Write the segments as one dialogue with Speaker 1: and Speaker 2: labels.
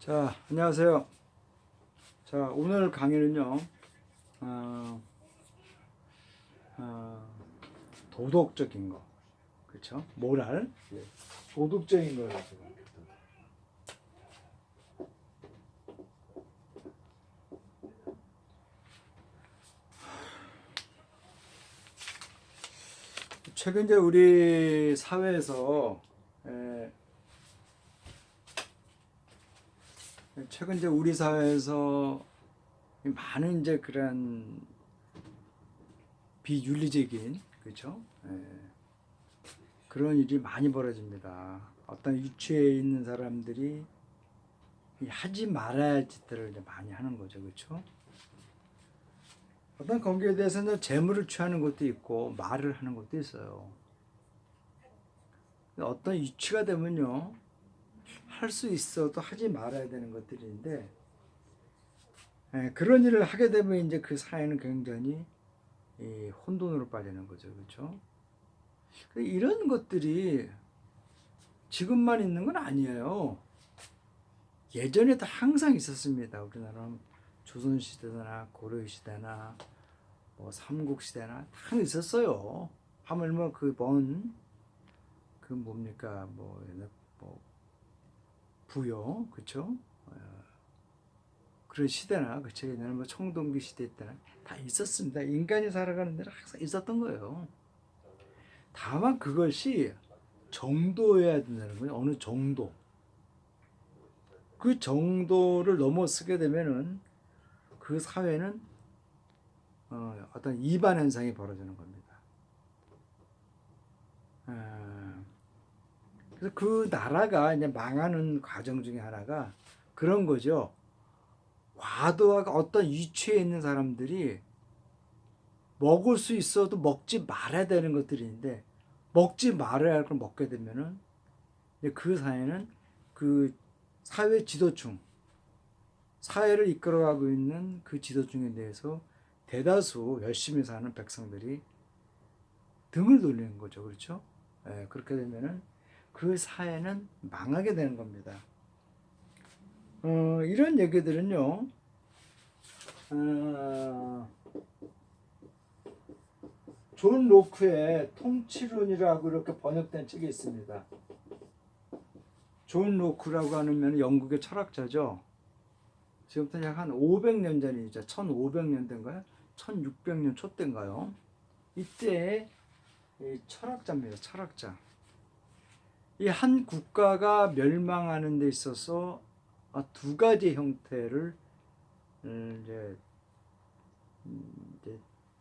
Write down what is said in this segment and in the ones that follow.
Speaker 1: 자, 안녕하세요. 자, 오늘 강의는요, 어, 도덕적인 거, 그렇죠? 모랄, 도덕적인 걸 가지고. 최근 이제 우리 사회에서, 최근 이제 우리 사회에서 많은 이제 그런 비윤리적인, 그렇죠? 그런 일이 많이 벌어집니다. 어떤 위치에 있는 사람들이 하지 말아야 할 짓들을 이제 많이 하는 거죠, 그렇죠? 어떤 거기에 대해서는 재물을 취하는 것도 있고 말을 하는 것도 있어요. 어떤 위치가 되면요, 할 수 있어도 하지 말아야 되는 것들인데, 그런 일을 하게 되면 이제 그 사회는 굉장히 혼돈으로 빠지는 거죠, 그렇죠? 이런 것들이 지금만 있는 건 아니에요. 예전에도 항상 있었습니다. 우리나라는 조선시대나 고려시대나 뭐 삼국시대나 다 있었어요. 하물며 그 뭡니까 뭐 부여, 그쵸? 그런 시대나, 그쵸? 옛날에 뭐 청동기 시대 때나 다 있었습니다. 인간이 살아가는 데는 항상 있었던 거예요. 다만 그것이 정도여야 된다는 거예요. 어느 정도. 그 정도를 넘어서게 되면은 그 사회는 어떤 이반 현상이 벌어지는 겁니다. 그래서 그 나라가 이제 망하는 과정 중에 하나가 그런 거죠. 과도하게 어떤 위치에 있는 사람들이 먹을 수 있어도 먹지 말아야 되는 것들인데 먹지 말아야 할 걸 먹게 되면은 그 사회는 그 사회 지도층, 사회를 이끌어가고 있는 그 지도층에 대해서 대다수 열심히 사는 백성들이 등을 돌리는 거죠, 그렇죠? 그렇게 되면은 그 사회는 망하게 되는 겁니다. 이런 얘기들은요, 존 로크의 통치론이라고 이렇게 번역된 책이 있습니다. 존 로크라고 하면 영국의 철학자죠. 지금부터 약 한 500년 전이죠. 1500년대인가요? 1600년 초대인가요? 이때 철학자입니다. 철학자. 이 한 국가가 멸망하는 데 있어서 두 가지 형태를 이제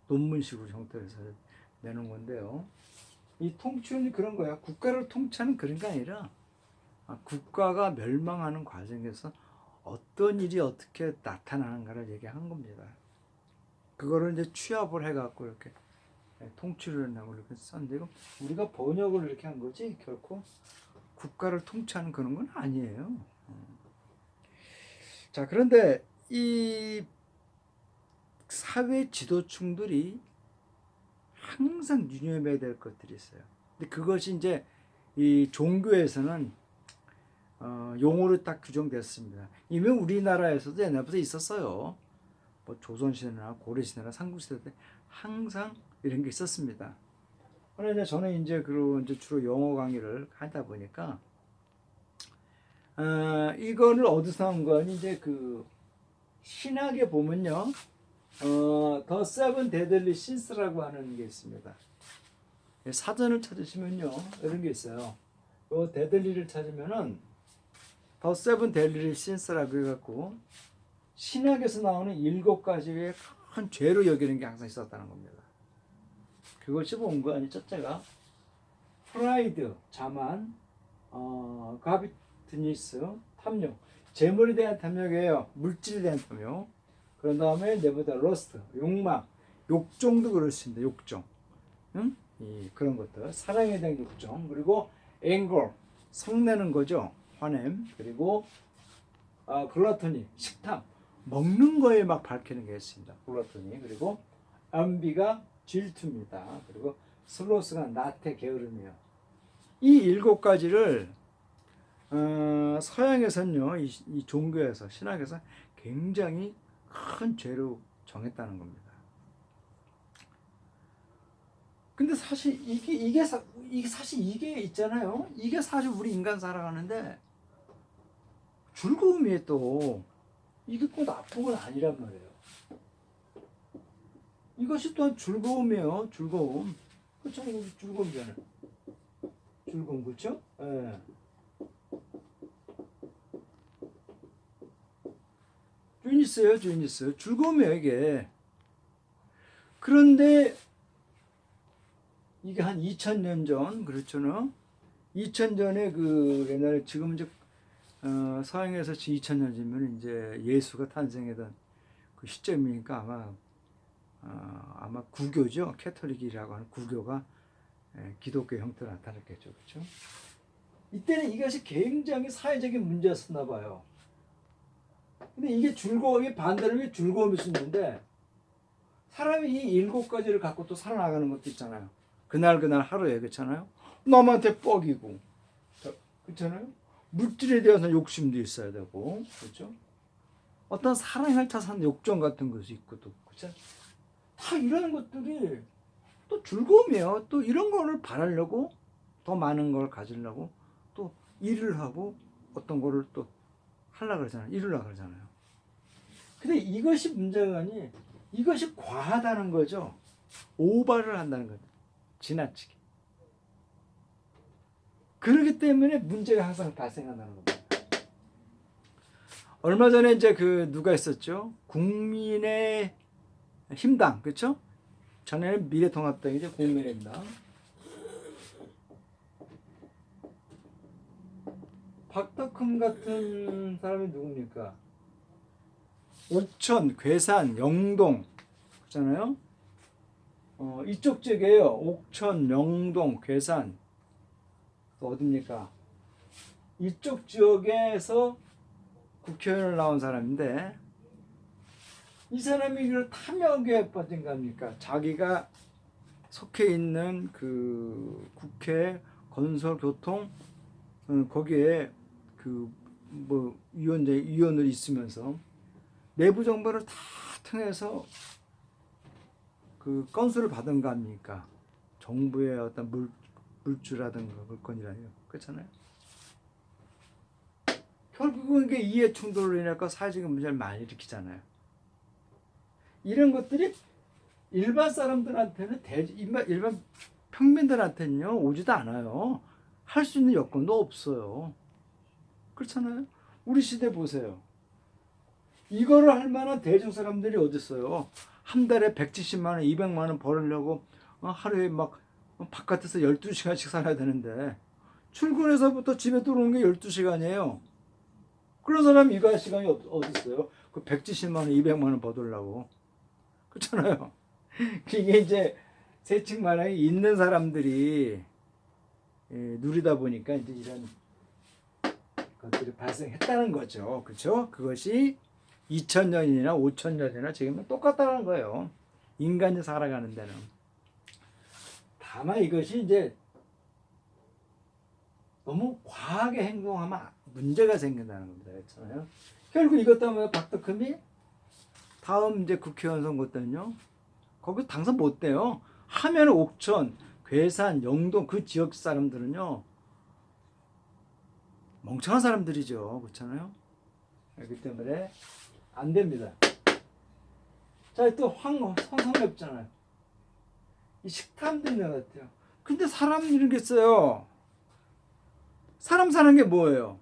Speaker 1: 논문식으로 형태에서 내는 건데요. 이 통치론이 그런 거야. 국가를 통치하는 그런 게 아니라 국가가 멸망하는 과정에서 어떤 일이 어떻게 나타나는가를 얘기한 겁니다. 그거를 이제 취합을 해갖고 이렇게 통치론이라고 이렇게 썼는데 우리가 번역을 이렇게 한 거지 결코 국가를 통치하는 그런 건 아니에요. 자, 그런데 이 사회 지도층들이 항상 유념해야 될 것들이 있어요. 근데 그것이 이제 이 종교에서는 용어로 딱 규정됐습니다. 이미 우리나라에서도 옛날부터 있었어요. 뭐 조선시대나 고려시대나 삼국시대 때 항상 이런 게 있었습니다. 그런데 저는 이제 주로 영어 강의를 하다 보니까 이거를 어디서 한 거니 이제 그 신학에 보면요, 더 세븐 데들리 신스라고 하는 게 있습니다. 사전을 찾으시면요 이런 게 있어요. 요 데들리를 찾으면은 더 세븐 데들리 신스라고 해갖고 신학에서 나오는 7가지의 큰 죄로 여기는 게 항상 있었다는 겁니다. 그것이 뭔가 아니 첫째가 프라이드, 자만, 가비트니스, 탐욕, 재물에 대한 탐욕이에요. 물질에 대한 탐욕. 그런 다음에 네보다 러스트, 욕망, 욕정도 그렇습니다. 욕정, 응? 그런 것들, 사랑에 대한 욕정, 그리고 앵거, 성내는 거죠. 화냄, 그리고 글라토니, 식탐, 먹는 거에 막 밝히는 게 있습니다. 글라토니, 그리고 암비가 질투입니다. 그리고 슬로스가 나태 게으름이에요. 이 7가지를 서양에서는요, 이 종교에서, 신학에서 굉장히 큰 죄로 정했다는 겁니다. 근데 사실 이게 사실 이게 있잖아요. 이게 사실 우리 인간 살아가는데 즐거움이 또 이게 꼭 나쁜 건 아니란 말이에요. 이것이 또한 즐거움이에요. 즐거움. 그렇죠? 이거 즐거움이잖아요. 즐거움, 그렇죠? 예. 주인 있어요. 즐거움이에요, 이게. 그런데 이게 한 2000년 전, 그렇죠? 2000전에 그 옛날에 지금 이제 서양에서 2000년 전이면 이제 예수가 탄생했던 그 시점이니까 아마 구교죠. 캐톨릭이라고 하는 구교가 기독교 형태로 나타났겠죠. 그렇죠? 이때는 이것이 굉장히 사회적인 문제였었나 봐요. 근데 이게 즐거움이 반대로 즐거움일 수 있는데 사람이 이 7가지를 갖고 또 살아나가는 것도 있잖아요. 그날 하루에 그렇잖아요. 남한테 뻑이고 그렇잖아요. 물질에 대해서 욕심도 있어야 되고 그렇죠. 어떤 사랑을 찾아서 욕정 같은 것이 있고 또 그렇죠. 다 이런 것들이 또 즐거움이에요. 또 이런 거를 바라려고 더 많은 걸 가지려고 또 일을 하고 어떤 거를 또 하려고 그러잖아요. 이루려고 그러잖아요. 근데 이것이 문제가 아니 이것이 과하다는 거죠. 오바를 한다는 거죠. 지나치게. 그렇기 때문에 문제가 항상 발생한다는 겁니다. 얼마 전에 이제 그 누가 있었죠? 국민의 힘당, 그렇죠? 전에는 미래통합당이죠. 국민의힘당. 박덕흠 같은 사람이 누굽니까? 옥천, 괴산, 영동 그렇잖아요. 이쪽 지역이에요. 옥천, 영동, 괴산 또 어딥니까? 이쪽 지역에서 국회의원을 나온 사람인데 이 사람이 이걸 탐욕에 빠진 겁니까? 자기가 속해 있는 그 국회 건설 교통 거기에 그 뭐 위원으로 있으면서 내부 정보를 다 통해서 그 건수를 받은 거 아닙니까? 정부의 어떤 물주라든가 물건이라요. 그렇잖아요. 결국은 이게 이해 충돌로 인해서 사회적인 문제를 많이 일으키잖아요. 이런 것들이 일반 사람들한테는 일반 평민들한테는요 오지도 않아요. 할 수 있는 여건도 없어요. 그렇잖아요. 우리 시대 보세요. 이거를 할 만한 대중 사람들이 어디 있어요? 한 달에 170만 원, 200만 원 벌으려고 하루에 막 바깥에서 12시간씩 살아야 되는데 출근해서부터 집에 들어오는 게 12시간이에요. 그런 사람이 이거 할 시간이 어디 있어요? 그 170만 원, 200만 원 벌으려고. 그렇잖아요. 이게 이제 세칙마당에 있는 사람들이 누리다 보니까 이제 이런 것들이 발생했다는 거죠. 그렇죠? 그것이 2000년이나 5000년이나 지금은 똑같다는 거예요. 인간이 살아가는 데는. 다만 이것이 이제 너무 과하게 행동하면 문제가 생긴다는 겁니다. 그렇잖아요. 결국 이것 때문에 박덕흠이 다음 이제 국회의원 선거 때는요. 거기 당선 못 돼요. 하면 옥천, 괴산, 영동 그 지역 사람들은요. 멍청한 사람들이죠. 그렇잖아요. 그렇기 때문에 안 됩니다. 자, 또 황성엽잖아요. 이 식탐도 있는 것 같아요. 근데 사람 이런 게 있어요. 사람 사는 게 뭐예요?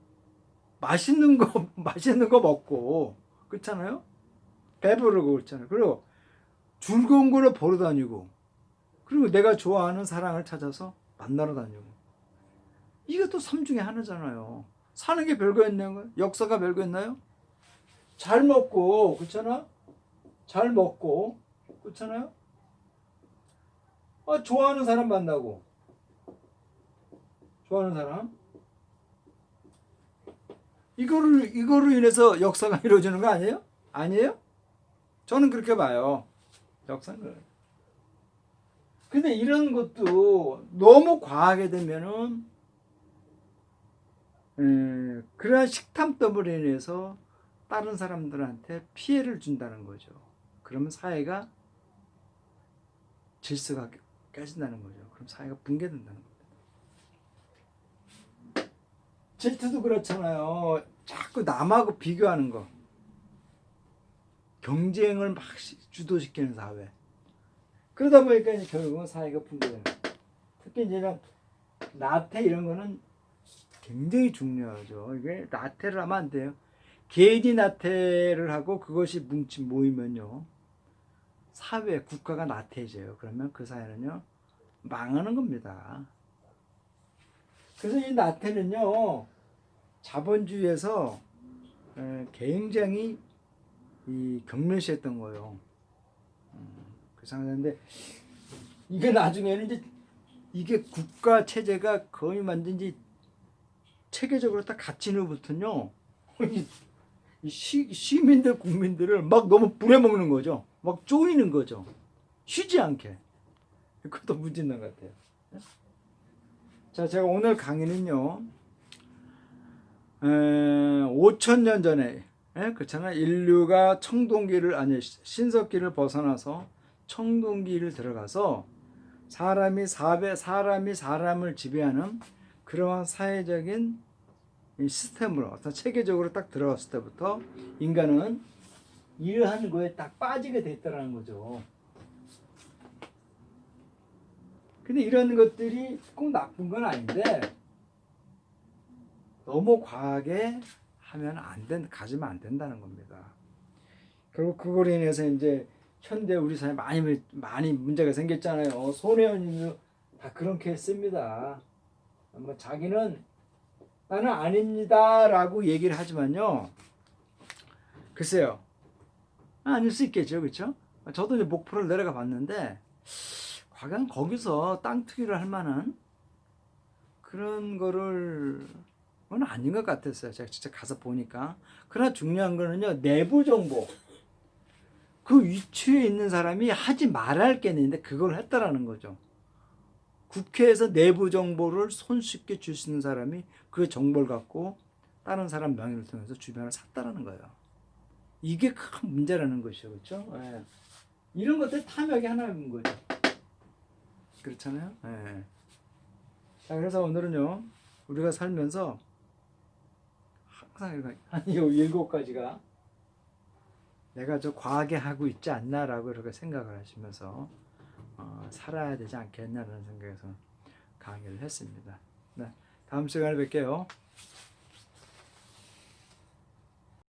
Speaker 1: 맛있는 거 먹고 그렇잖아요. 배부르고 그렇잖아요. 그리고 즐거운 거를 보러 다니고 그리고 내가 좋아하는 사랑을 찾아서 만나러 다니고 이것도 삶 중에 하나잖아요. 사는 게 별거 있나요? 역사가 별거 있나요? 잘 먹고 그렇잖아. 잘 먹고 그렇잖아요. 좋아하는 사람 만나고 좋아하는 사람 이거로 인해서 역사가 이루어지는 거 아니에요? 아니에요? 저는 그렇게 봐요. 역사는. 근데 이런 것도 너무 과하게 되면은 그러한 식탐 때문에 인해서 다른 사람들한테 피해를 준다는 거죠. 그러면 사회가 질서가 깨진다는 거죠. 그럼 사회가 붕괴된다는 겁니다. 질투도 그렇잖아요. 자꾸 남하고 비교하는 거. 경쟁을 막 주도시키는 사회. 그러다 보니까 이제 결국은 사회가 붕괴되는 거예요. 특히 이제 나태 이런 거는 굉장히 중요하죠. 이게 나태를 하면 안 돼요. 개인이 나태를 하고 그것이 모이면요. 사회, 국가가 나태해져요. 그러면 그 사회는요. 망하는 겁니다. 그래서 이 나태는요. 자본주의에서 굉장히 경멸시했던 거예요. 그래서 하는데 이게 나중에는 이제 이게 국가 체제가 거의 완전히 체계적으로 딱 갇힌 후부터는요. 시민들 국민들을 막 너무 부려먹는 거죠. 막 쪼이는 거죠. 쉬지 않게. 그것도 문제 있는 것 같아요. 자, 제가 오늘 강의는요. 5,000년 전에 그렇잖아요. 인류가 신석기를 벗어나서 청동기를 들어가서 사람이 사람을 지배하는 그러한 사회적인 시스템으로 어떤 체계적으로 딱 들어갔을 때부터 인간은 이러한 거에 딱 빠지게 됐다라는 거죠. 근데 이런 것들이 꼭 나쁜 건 아닌데 너무 과하게 하면 가지면 안 된다는 겁니다. 결국 그걸로 인해서 이제 현대 우리 사회에 많이 문제가 생겼잖아요. 손혜원님도 다 그렇게 했습니다. 뭐 자기는 나는 아닙니다라고 얘기를 하지만요. 글쎄요. 아닐 수 있겠죠, 그렇죠? 저도 이제 목포를 내려가 봤는데 과연 거기서 땅 투기를 할 만한 그런 거를 그건 아닌 것 같았어요. 제가 진짜 가서 보니까. 그러나 중요한 거는요, 내부 정보. 그 위치에 있는 사람이 하지 말아야 할 게 있는데 그걸 했다라는 거죠. 국회에서 내부 정보를 손쉽게 줄 수 있는 사람이 그 정보를 갖고 다른 사람 명의를 통해서 주변을 샀다라는 거예요. 이게 큰 문제라는 것이죠. 그렇죠? 예. 이런 것들 탐욕이 하나인 거죠. 그렇잖아요. 예. 자, 그래서 오늘은요, 우리가 살면서 항상 한 7가지가 내가 저 과하게 하고 있지 않나라고 이렇게 생각을 하시면서 살아야 되지 않겠나라는 생각에서 강의를 했습니다. 네, 다음 시간에 뵐게요.